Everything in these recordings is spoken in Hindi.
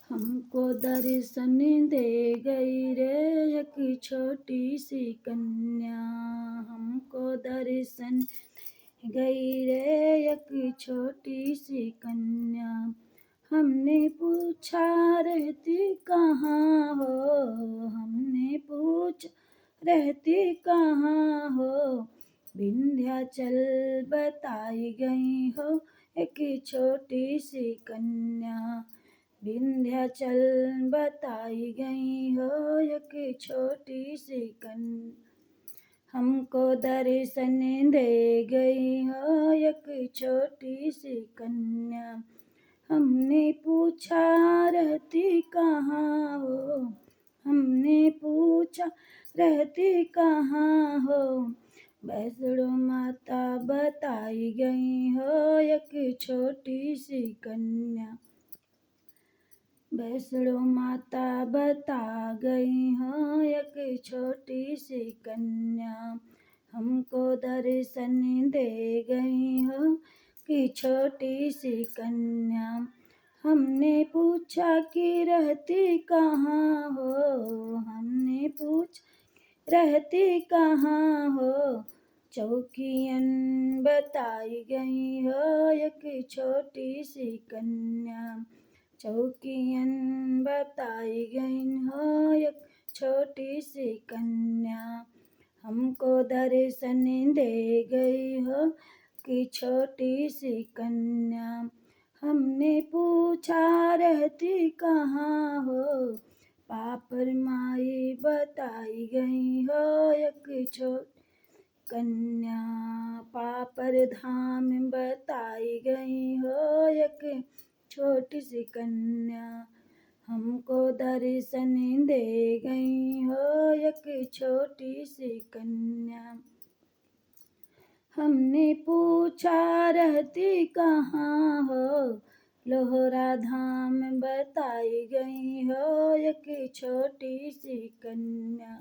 हमको दर्शन दे गई रे एक छोटी सी कन्या। हमको दर्शन गई रे एक छोटी सी कन्या। हमने पूछा रहती कहाँ हो, हमने पूछ रहती कहाँ हो, विंध्याचल बताई गई हो एक छोटी सी कन्या। विंध्याचल बताई गई हो एक छोटी सी कन्या। हमको दर्शन दे गई हो एक छोटी सी कन्या। हमने पूछा रहती कहाँ हो, हमने पूछा रहती कहाँ हो, वैष्णो माता बताई गई हो एक छोटी सी कन्या। वैष्णो माता बता गई हो एक छोटी सी कन्या। हमको दर्शन दे गई हो कि छोटी सी कन्या। हमने पूछा कि रहती कहाँ हो, हमने पूछ रहती कहाँ हो, चौकियन बताई गई हो एक छोटी सी कन्या। चौकियन बताई गई हो एक छोटी सी कन्या। हमको दर्शन दे गई हो कि छोटी सी कन्या। हमने पूछा रहती कहाँ हो, पापर माई बताई गई हो एक छोटी कन्या। पापर धाम बताई गई हो एक छोटी सी कन्या। हमको दर्शन दे गई हो एक छोटी सी कन्या। हमने पूछा रहती कहाँ हो, लोहरा धाम बताई गई हो एक छोटी सी कन्या।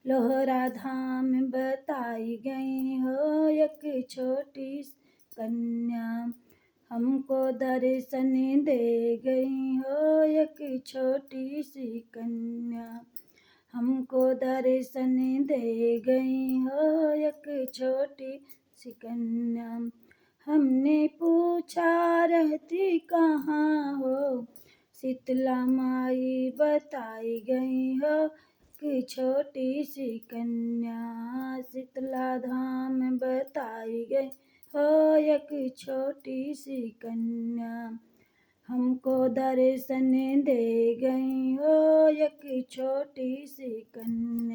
लोहरा धाम बताई गई हो एक छोटी सी कन्या। हमको दर्शन दे गई हो एक छोटी सी कन्या। हमको दर्शन दे गई हो एक छोटी सी कन्या। हमने पूछा रहती कहाँ हो, शीतला माई बताई गई हो कि छोटी सी कन्या। शीतला धाम बताई गई हो एक छोटी सी कन्या। हमको दर्शन दे गई हो एक छोटी सी कन्या।